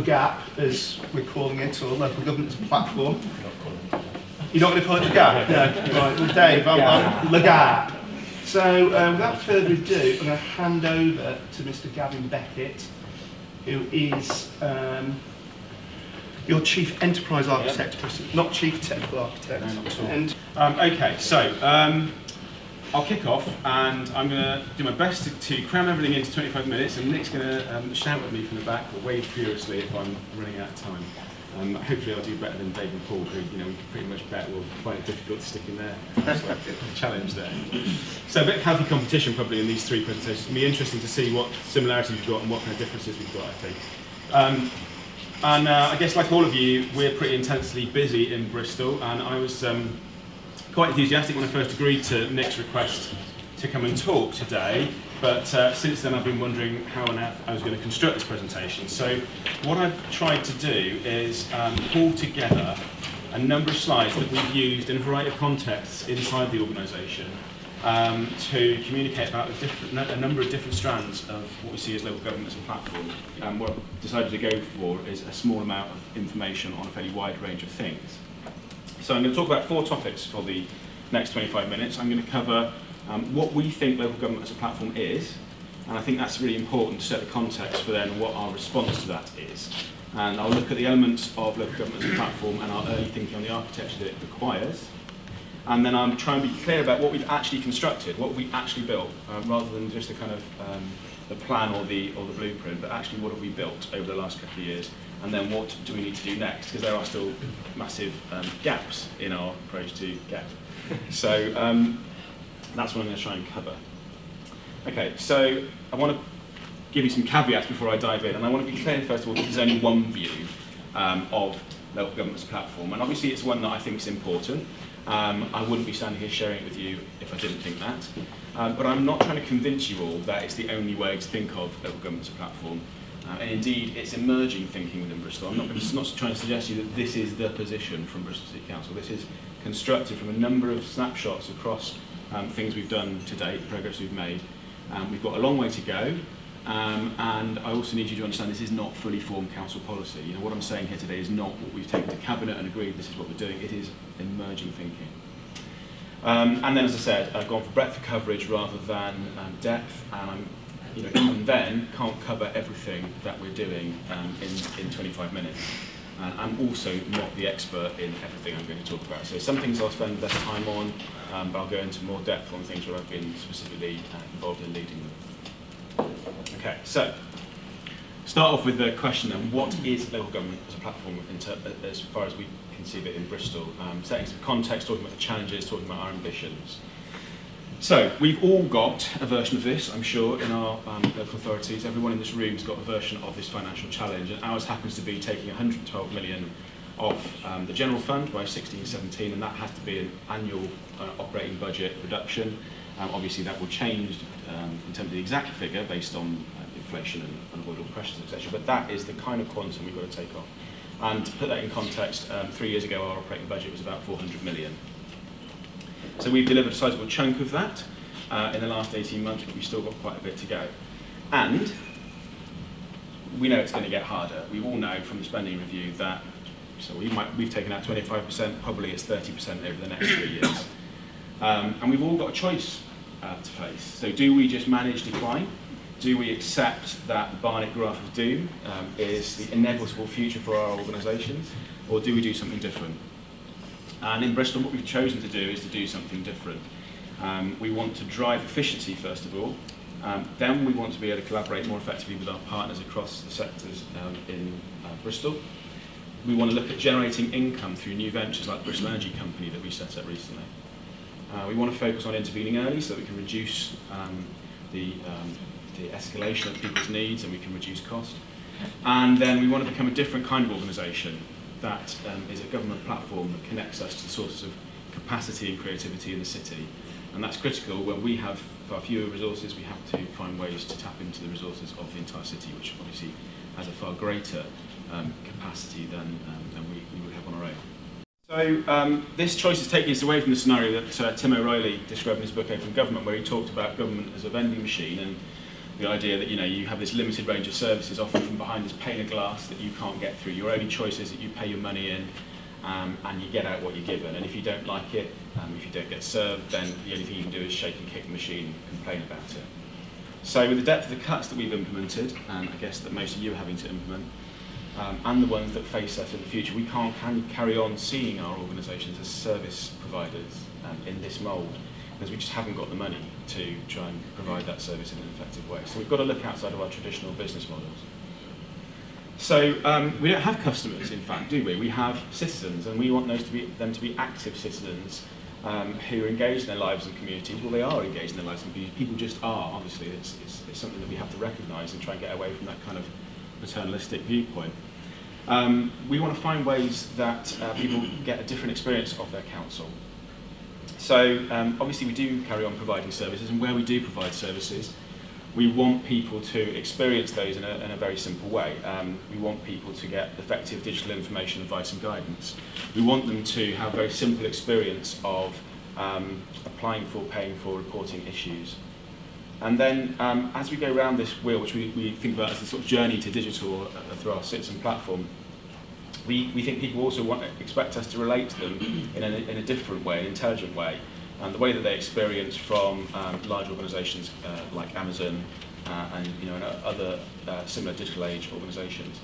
LGaaP, as we're calling it, or Local Government as a Platform. You're not going to call it LGaaP? No. Right, well, Dave, I'm LGaaP. So, without further ado, I'm going to hand over to Mr. Gavin Beckett, who is your Chief Enterprise Architect, not Chief Technical Architect. No, not at all. And, okay, so I'll kick off, and I'm going to do my best to cram everything into 25 minutes, and Nick's going to shout at me from the back or wave furiously if I'm running out of time. Hopefully I'll do better than Dave and Paul, who we can pretty much bet will find it difficult to stick in there. That's like a challenge there. So a bit of healthy competition probably in these three presentations. It'll be interesting to see what similarities we've got and what kind of differences we've got, I think. I guess like all of you, we're pretty intensely busy in Bristol, and I was quite enthusiastic when I first agreed to Nick's request to come and talk today, but since then I've been wondering how on earth I was going to construct this presentation. So what I've tried to do is pull together a number of slides that we've used in a variety of contexts inside the organisation to communicate about a number of different strands of what we see as local government as a platform. What I've decided to go for is a small amount of information on a fairly wide range of things. So I'm going to talk about 4 topics for the next 25 minutes. I'm going to cover what we think local government as a platform is, and I think that's really important to set the context for then what our response to that is. And I'll look at the elements of local government as a platform and our early thinking on the architecture that it requires. And then I'm trying to be clear about what we've actually constructed, what we actually built, rather than just a kind of the plan or the blueprint, but actually what have we built over the last couple of years, and then what do we need to do next, because there are still massive gaps in our approach to GaaP. So that's what I'm going to try and cover. Okay, so I want to give you some caveats before I dive in, and I want to be clear first of all that there's only one view of local government as a platform, and obviously it's one that I think is important. I wouldn't be standing here sharing it with you if I didn't think that. But I'm not trying to convince you all that it's the only way to think of local government as a platform. And indeed, it's emerging thinking within Bristol. I'm not trying to suggest to you that this is the position from Bristol City Council. This is constructed from a number of snapshots across things we've done to date, progress we've made. We've got a long way to go. And I also need you to understand this is not fully formed council policy. You know, what I'm saying here today is not what we've taken to cabinet and agreed this is what we're doing. It is emerging thinking. And then, as I said, I've gone for breadth of coverage rather than depth, and I'm, even then can't cover everything that we're doing in 25 minutes. And I'm also not the expert in everything I'm going to talk about. So some things I'll spend less time on, but I'll go into more depth on things where I've been specifically involved in leading them. Okay, so start off with the question then, what is local government as a platform as far as we conceive it in Bristol? Setting some context, talking about the challenges, talking about our ambitions. So we've all got a version of this, I'm sure, in our local authorities. Everyone in this room has got a version of this financial challenge, and ours happens to be taking 112 million off the general fund by 16-17, and that has to be an annual operating budget reduction. Obviously that will change in terms of the exact figure based on inflation and unavoidable pressures, etc. But that is the kind of quantum we've got to take off. And to put that in context, 3 years ago our operating budget was about 400 million. So we've delivered a sizable chunk of that in the last 18 months, but we've still got quite a bit to go. And we know it's going to get harder. We all know from the spending review that, so we've taken out 25%, probably it's 30% over the next 3 years. And we've all got a choice to face. So do we just manage decline? Do we accept that the Barnett graph of doom is the inevitable future for our organisations, or do we do something different? And in Bristol, what we've chosen to do is to do something different. We want to drive efficiency, first of all. Then we want to be able to collaborate more effectively with our partners across the sectors in Bristol. We want to look at generating income through new ventures like Bristol Energy Company that we set up recently. We want to focus on intervening early so that we can reduce the escalation of people's needs and we can reduce cost. And then we want to become a different kind of organisation that is a government platform that connects us to the sources of capacity and creativity in the city. And that's critical. When we have far fewer resources, we have to find ways to tap into the resources of the entire city, which obviously has a far greater capacity than we would have on our own. So this choice is taking us away from the scenario that Tim O'Reilly described in his book Open Government, where he talked about government as a vending machine, and The idea that you have this limited range of services often from behind this pane of glass that you can't get through. Your only choice is that you pay your money in and you get out what you're given. And if you don't like it, if you don't get served, then the only thing you can do is shake and kick the machine and complain about it. So with the depth of the cuts that we've implemented, and I guess that most of you are having to implement, and the ones that face us in the future, we can't carry on seeing our organisations as service providers in this mould, because we just haven't got the money to try and provide that service in an effective way. So we've got to look outside of our traditional business models. So we don't have customers, in fact, do we? We have citizens, and we want them to be active citizens who are engaged in their lives and communities. Well, they are engaged in their lives and communities. People just are, obviously. It's something that we have to recognise and try and get away from that kind of paternalistic viewpoint. We want to find ways that people get a different experience of their council. So obviously we do carry on providing services, and where we do provide services, we want people to experience those in a very simple way. We want people to get effective digital information, advice and guidance. We want them to have a very simple experience of applying for, paying for, reporting issues. And then as we go around this wheel, which we think about as a sort of journey to digital through our citizen platform, we think people also expect us to relate to them in a different way, an intelligent way. And the way that they experience from large organisations like Amazon and other similar digital age organisations.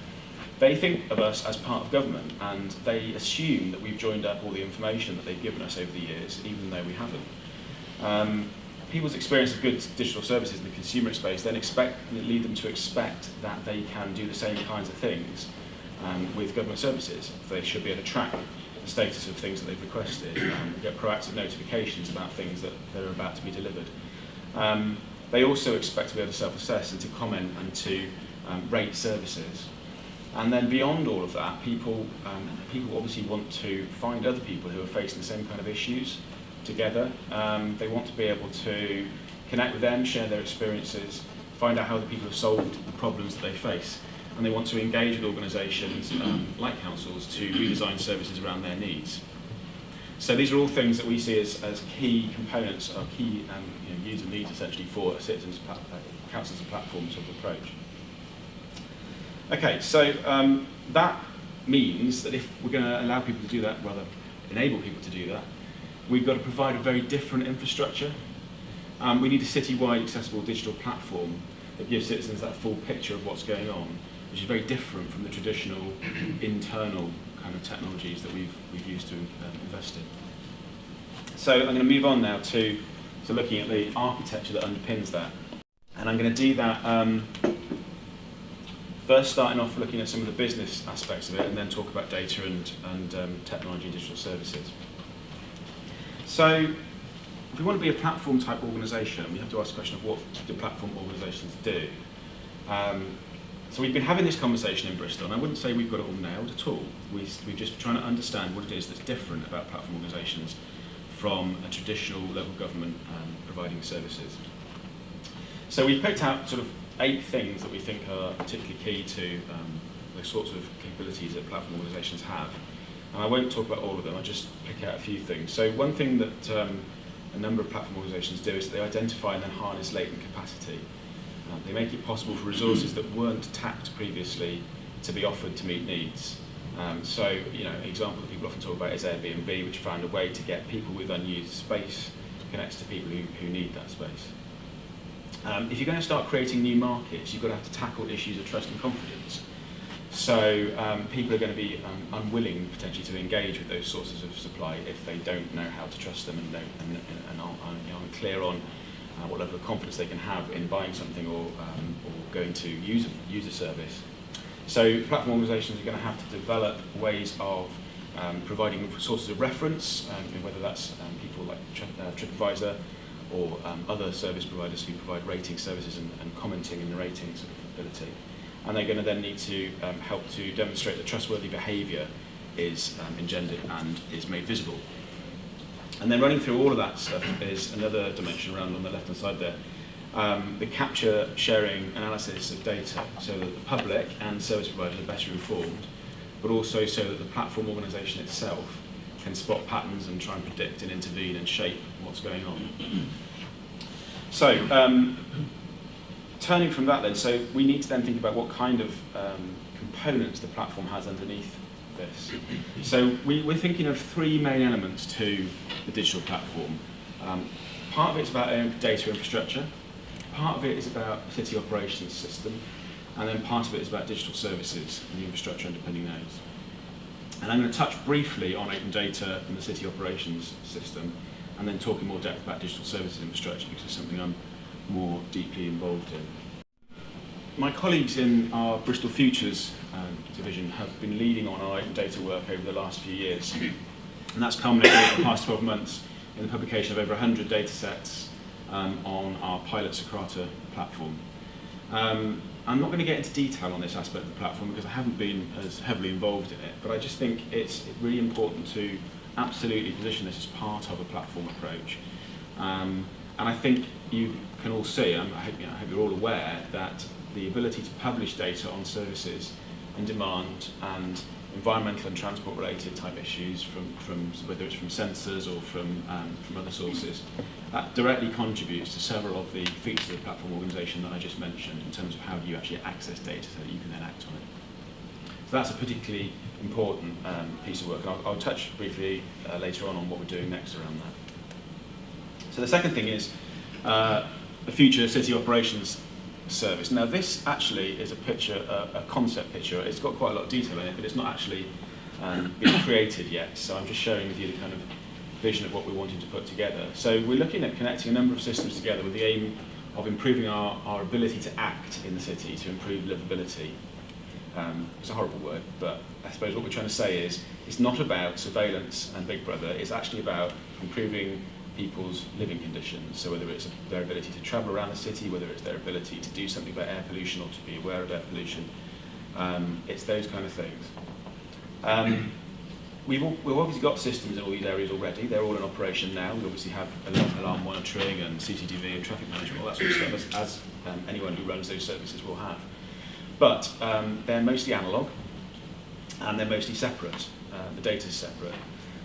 They think of us as part of government, and they assume that we've joined up all the information that they've given us over the years, even though we haven't. People's experience of good digital services in the consumer space then lead them to expect that they can do the same kinds of things with government services. They should be able to track the status of things that they've requested, get proactive notifications about things that are about to be delivered. They also expect to be able to self-assess and to comment and to rate services. And then beyond all of that, people obviously want to find other people who are facing the same kind of issues together. They want to be able to connect with them, share their experiences, find out how the people have solved the problems that they face. And they want to engage with organisations like councils to redesign services around their needs. So these are all things that we see as key components, or key user needs essentially for a citizens' councils and platform sort of approach. Okay, so that means that if we're going to allow people to do that, rather enable people to do that, we've got to provide a very different infrastructure. We need a citywide accessible digital platform that gives citizens that full picture of what's going on, which is very different from the traditional internal kind of technologies that we've used to invest in. So I'm going to move on now to looking at the architecture that underpins that. And I'm going to do that first starting off looking at some of the business aspects of it, and then talk about data and technology and digital services. So if we want to be a platform type organisation, we have to ask the question of what do platform organisations do. So we've been having this conversation in Bristol, and I wouldn't say we've got it all nailed at all. We're just trying to understand what it is that's different about platform organisations from a traditional local government providing services. So we've picked out sort of 8 things that we think are particularly key to the sorts of capabilities that platform organisations have. And I won't talk about all of them, I'll just pick out a few things. So one thing that a number of platform organisations do is that they identify and then harness latent capacity. They make it possible for resources that weren't tapped previously to be offered to meet needs. So, an example that people often talk about is Airbnb, which found a way to get people with unused space connected to people who need that space. If you're going to start creating new markets, you've got to have to tackle issues of trust and confidence. So people are going to be unwilling potentially to engage with those sources of supply if they don't know how to trust them and aren't clear on what level of confidence they can have in buying something or going to use a service. So platform organisations are going to have to develop ways of providing sources of reference, whether that's people like TripAdvisor or other service providers who provide rating services and commenting and narrating sort of ability. And they're going to then need to help to demonstrate that trustworthy behaviour is engendered and is made visible. And then running through all of that stuff is another dimension around on the left-hand side there, the capture, sharing, analysis of data, so that the public and service providers are better informed, but also so that the platform organisation itself can spot patterns and try and predict and intervene and shape what's going on. So, turning from that then, so we need to then think about what kind of components the platform has underneath this. So we're thinking of three main elements to the digital platform. Part of it's about data infrastructure, part of it is about city operations system, and then part of it is about digital services and the infrastructure underpinning those. And I'm going to touch briefly on open data and the city operations system, and then talk in more depth about digital services infrastructure, because it's something I'm more deeply involved in. My colleagues in our Bristol Futures division have been leading on our open data work over the last few years, and that's culminated over the past 12 months in the publication of over 100 data sets on our pilot Socrata platform. I'm not going to get into detail on this aspect of the platform because I haven't been as heavily involved in it, but I just think it's really important to absolutely position this as part of a platform approach. And I think you can all see, I hope you're all aware, that the ability to publish data on services and demand and environmental and transport related type issues from whether it's from sensors or from other sources, that directly contributes to several of the features of the platform organisation that I just mentioned in terms of how do you actually access data so that you can then act on it. So that's a particularly important piece of work, and I'll touch briefly later on what we're doing next around that. So the second thing is the future city operations service. Now this actually is a picture, a concept picture. It's got quite a lot of detail in it, but it's not actually been created yet. So I'm just sharing with you the kind of vision of what we're wanting to put together. So we're looking at connecting a number of systems together with the aim of improving our ability to act in the city, to improve livability. It's a horrible word, but I suppose what we're trying to say is it's not about surveillance and Big Brother, it's actually about improving people's living conditions. So whether it's their ability to travel around the city, whether it's their ability to do something about air pollution or to be aware of air pollution, it's those kind of things. We've obviously got systems in all these areas already. They're all in operation now. We obviously have alarm monitoring and CCTV and traffic management, all that sort of stuff, as anyone who runs those services will have. But they're mostly analogue and they're mostly separate. The data's separate.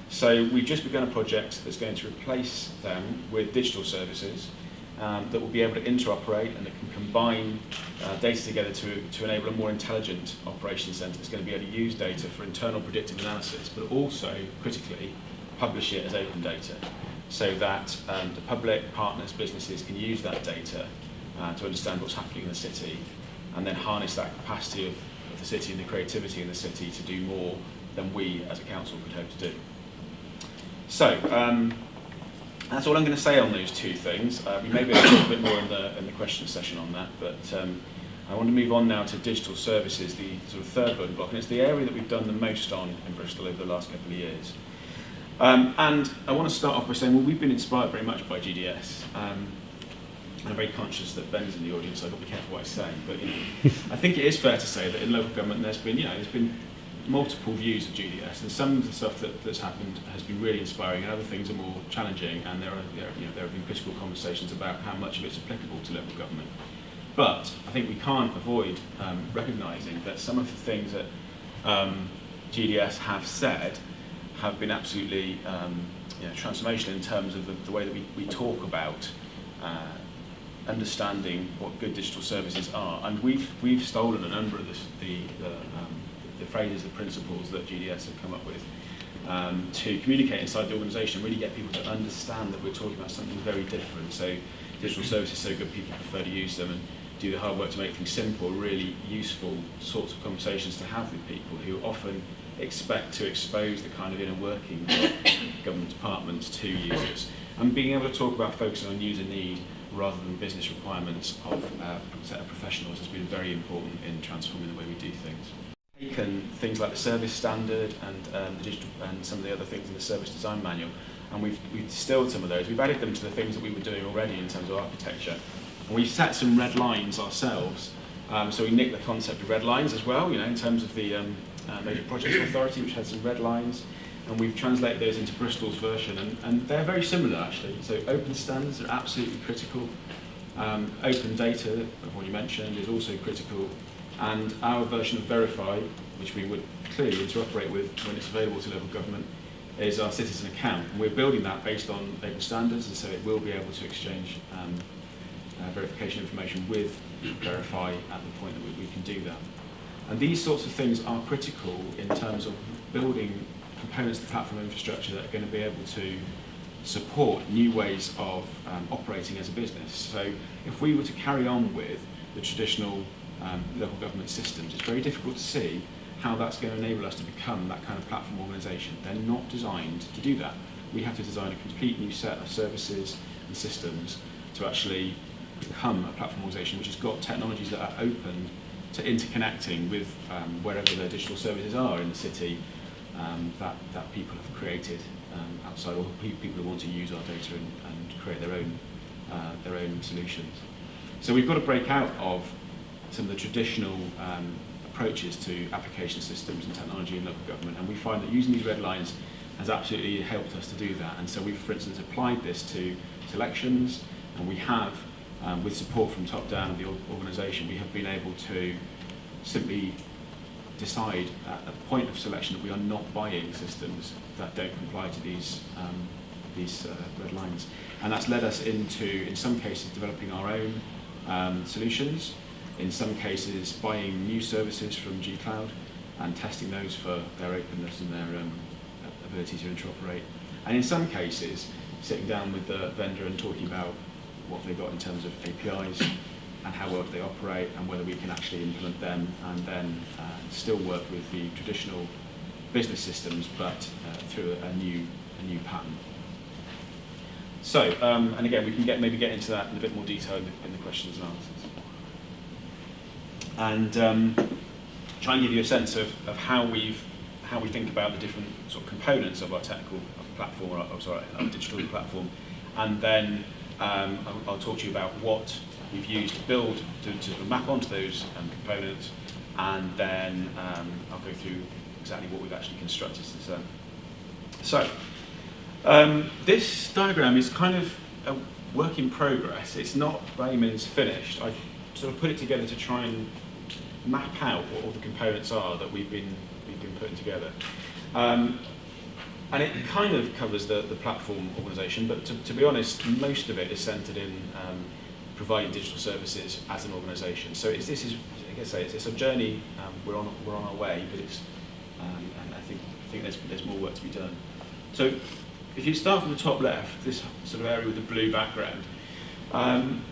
So we've just begun a project that's going to replace them with digital services that will be able to interoperate and that can combine data together to enable a more intelligent operations centre that's going to be able to use data for internal predictive analysis, but also, critically, publish it as open data so that the public, partners, businesses can use that data to understand what's happening in the city and then harness that capacity of the city and the creativity in the city to do more than we as a council could hope to do. So, that's all I'm going to say on those two things. We may be able to talk a bit more in the question session on that, but I want to move on now to digital services, the sort of third building block, and it's the area that we've done the most on in Bristol over the last couple of years. And I want to start off by saying, well, we've been inspired very much by GDS. And I'm very conscious that Ben's in the audience, so I've got to be careful what I say. But I think it is fair to say that in local government there's been multiple views of GDS, and some of the stuff that's happened has been really inspiring, and other things are more challenging, and there have been critical conversations about how much of it's applicable to local government. But I think we can't avoid recognising that some of the things that GDS have said have been absolutely transformational in terms of the way that we talk about understanding what good digital services are, and we've stolen a number of the phrases, the principles that GDS have come up with to communicate inside the organisation, really get people to understand that we're talking about something very different. So digital services so good people prefer to use them and do the hard work to make things simple, really useful sorts of conversations to have with people who often expect to expose the kind of inner workings of government departments to users. And being able to talk about focusing on user need rather than business requirements of a set of professionals has been very important in transforming the way we do things. Taken things like the service standard and the digital and some of the other things in the service design manual, and we've distilled some of those. We've added them to the things that we were doing already in terms of architecture, and we've set some red lines ourselves. So we nicked the concept of red lines as well, in terms of the Major Projects Authority, which had some red lines, and we've translated those into Bristol's version, and they're very similar actually. So open standards are absolutely critical. Open data, I've already mentioned, is also critical. And our version of Verify, which we would clearly interoperate with when it's available to local government, is our citizen account. And we're building that based on open standards, and so it will be able to exchange verification information with verify at the point that we can do that. And these sorts of things are critical in terms of building components of the platform infrastructure that are going to be able to support new ways of operating as a business. So if we were to carry on with the traditional local government systems, it's very difficult to see how that's going to enable us to become that kind of platform organisation. They're not designed to do that. We have to design a complete new set of services and systems to actually become a platform organisation which has got technologies that are open to interconnecting with wherever the digital services are in the city that people have created outside, or people who want to use our data and create their own solutions. So we've got to break out of some of the traditional approaches to application systems and technology in local government, and we find that using these red lines has absolutely helped us to do that. And so we've, for instance, applied this to selections, and we have, with support from top down of the organisation, we have been able to simply decide at the point of selection that we are not buying systems that don't comply to these red lines. And that's led us into, in some cases, developing our own solutions, in some cases buying new services from GCloud and testing those for their openness and their ability to interoperate. And in some cases, sitting down with the vendor and talking about what they've got in terms of APIs and how well they operate and whether we can actually implement them and then still work with the traditional business systems but through a new pattern. So, and again, we can maybe get into that in a bit more detail in the questions and answers. And try and give you a sense of how we think about the different sort of components of our technical platform, or our digital platform, and then I'll talk to you about what we've used to build, to map onto those components, and then I'll go through exactly what we've actually constructed since then. So, this diagram is kind of a work in progress. It's not by any means finished. I sort of put it together to try and map out what all the components are that we've been putting together. And it kind of covers the platform organisation, but to be honest, most of it is centred in providing digital services as an organisation. So it's a journey. We're on our way, but and I think there's more work to be done. So if you start from the top left, this sort of area with the blue background,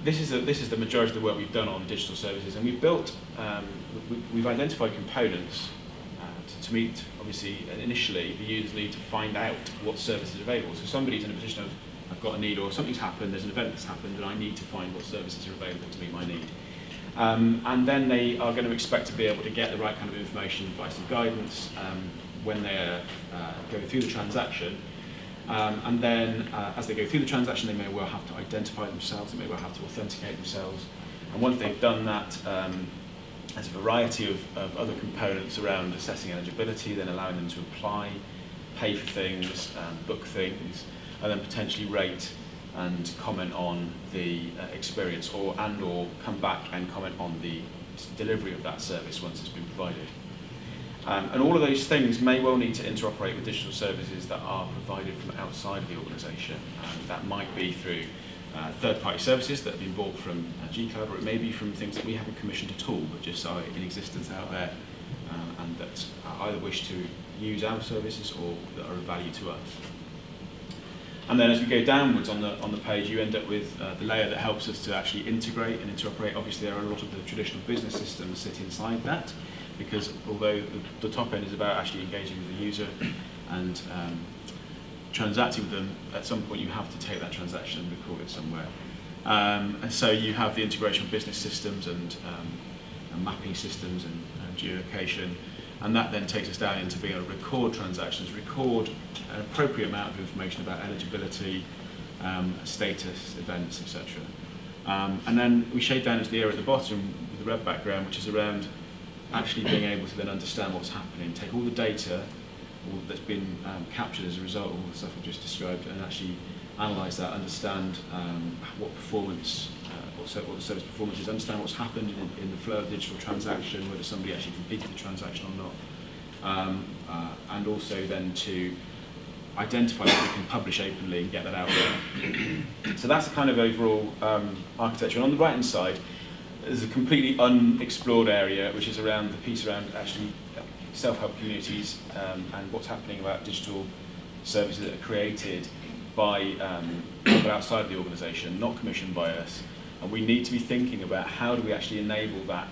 this is the majority of the work we've done on digital services, and we've built, we've identified components to meet, obviously, initially, the users need to find out what services are available. So somebody's in a position of, I've got a need, or something's happened, there's an event that's happened, and I need to find what services are available to meet my need. And then they are going to expect to be able to get the right kind of information, advice and guidance when they're going through the transaction. And then, as they go through the transaction, they may well have to identify themselves, they may well have to authenticate themselves. And once they've done that, there's a variety of other components around assessing eligibility, then allowing them to apply, pay for things, book things, and then potentially rate and comment on the experience, or come back and comment on the delivery of that service once it's been provided. And all of those things may well need to interoperate with digital services that are provided from outside of the organisation. That might be through third-party services that have been bought from GCloud, or it may be from things that we haven't commissioned at all, but just are in existence out there, and that either wish to use our services or that are of value to us. And then as we go downwards on the page, you end up with the layer that helps us to actually integrate and interoperate. Obviously, there are a lot of the traditional business systems sit inside that, because although the top end is about actually engaging with the user and transacting with them, at some point you have to take that transaction and record it somewhere. And so you have the integration of business systems and mapping systems and geolocation, and that then takes us down into being able to record transactions, record an appropriate amount of information about eligibility, status, events, etc. And then we shade down into the area at the bottom with the red background, which is around actually being able to then understand what's happening, take all the data that's been captured as a result of all the stuff I've just described, and actually analyse that, understand what performance, what the service performance is, understand what's happened in the flow of the digital transaction, whether somebody actually completed the transaction or not, and also then to identify that we can publish openly and get that out there. So that's the kind of overall architecture. And on the right-hand side, there's a completely unexplored area, which is around the piece around actually self-help communities and what's happening about digital services that are created by people outside of the organisation, not commissioned by us. And we need to be thinking about how do we actually enable that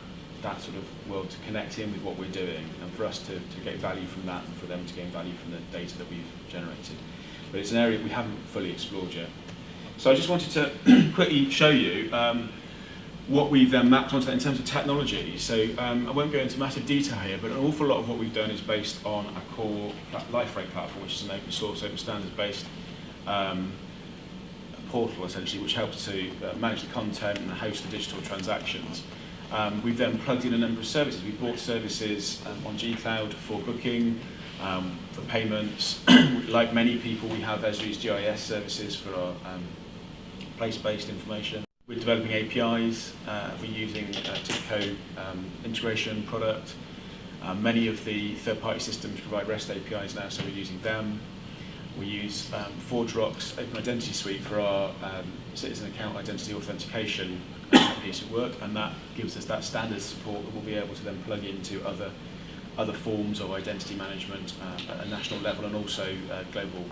sort of world to connect in with what we're doing, and for us to get value from that, and for them to gain value from the data that we've generated. But it's an area we haven't fully explored yet. So I just wanted to quickly show you what we've then mapped onto that in terms of technology. So I won't go into massive detail here, but an awful lot of what we've done is based on a core LifeRate platform, which is an open source, open standards based portal essentially, which helps to manage the content and host the digital transactions. We've then plugged in a number of services. We've bought services on G-Cloud for booking, for payments. Like many people, we have Esri's GIS services for our place-based information. We're developing APIs. We're using Tipco integration product. Many of the third-party systems provide REST APIs now, so we're using them. We use ForgeRock's Open Identity Suite for our citizen account identity authentication piece of work, and that gives us that standard support that we'll be able to then plug into other forms of identity management at a national level, and also global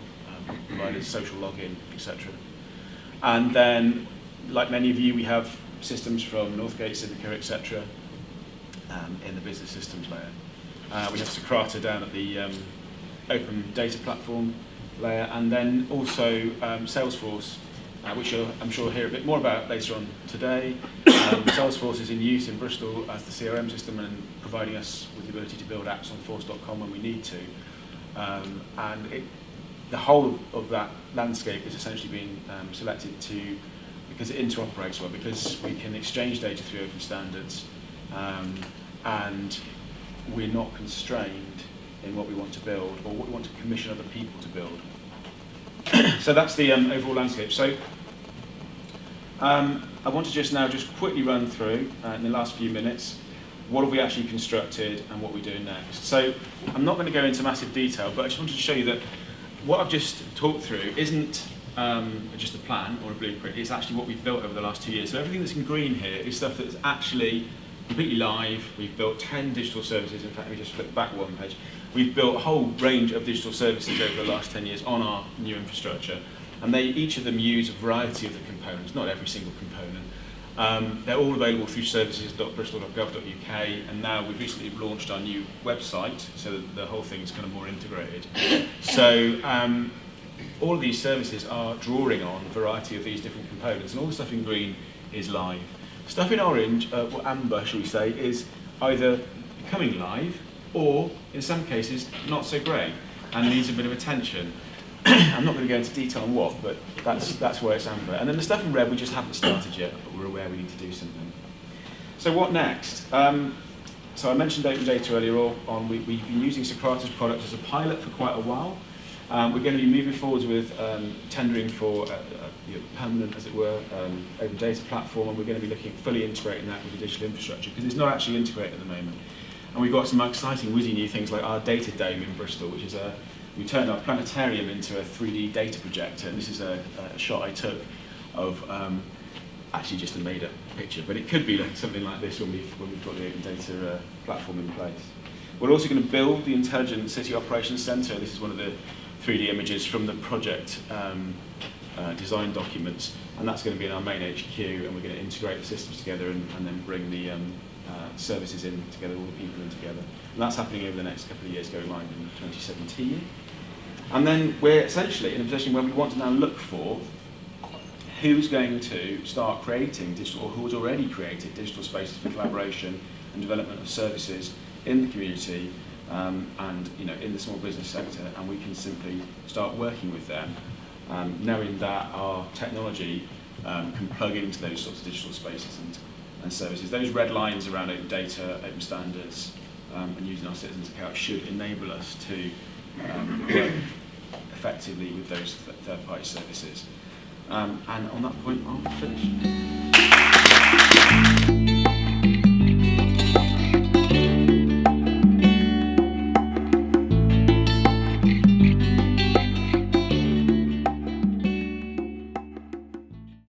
providers, social login, etc. And then, like many of you, we have systems from Northgate, Civica, etc. In the business systems layer. We have Socrata down at the open data platform layer, and then also Salesforce, which I'm sure you'll hear a bit more about later on today. Salesforce is in use in Bristol as the CRM system and providing us with the ability to build apps on force.com when we need to. The whole of that landscape is essentially being selected because it interoperates well, because we can exchange data through open standards, and we're not constrained in what we want to build or what we want to commission other people to build. So that's the overall landscape. So I want to just quickly run through in the last few minutes what have we actually constructed and what we're doing next. So I'm not going to go into massive detail, but I just wanted to show you that what I've just talked through isn't just a plan or a blueprint. It's actually what we've built over the last 2 years. So everything that's in green here is stuff that's actually completely live. We've built 10 digital services. In fact, let me just flip back one page. We've built a whole range of digital services over the last 10 years on our new infrastructure. And each of them use a variety of the components, not every single component. They're all available through services.bristol.gov.uk, and now we've recently launched our new website, so that the whole thing is kind of more integrated. So all of these services are drawing on a variety of these different components, and all the stuff in green is live. Stuff in orange, or amber, shall we say, is either becoming live, or in some cases, not so great, and needs a bit of attention. I'm not going to go into detail on what, but that's where it's amber. And then the stuff in red, we just haven't started yet, but we're aware we need to do something. So what next? So I mentioned open data earlier on. We've been using Socrata's product as a pilot for quite a while. We're going to be moving forwards with tendering for permanent, as it were, open data platform, and we're going to be looking at fully integrating that with the digital infrastructure, because it's not actually integrated at the moment. And we've got some exciting, whizzy new things like our data dome in Bristol, which is we turned our planetarium into a 3D data projector, and this is a shot I took of actually just a made-up picture, but it could be like something like this when we've got the open data platform in place. We're also going to build the Intelligent City Operations Centre. This is one of the 3D images from the project design documents, and that's going to be in our main HQ, and we're going to integrate the systems together and then bring the services in together, all the people in together. And that's happening over the next couple of years, going live in 2017. And then we're essentially in a position where we want to now look for who's going to start creating digital, or who's already created digital spaces for collaboration and development of services in the community and in the small business sector, and we can simply start working with them, knowing that our technology can plug into those sorts of digital spaces and services. Those red lines around open data, open standards, and using our citizens' account should enable us to work effectively with those third-party services. And on that point, I'll finish.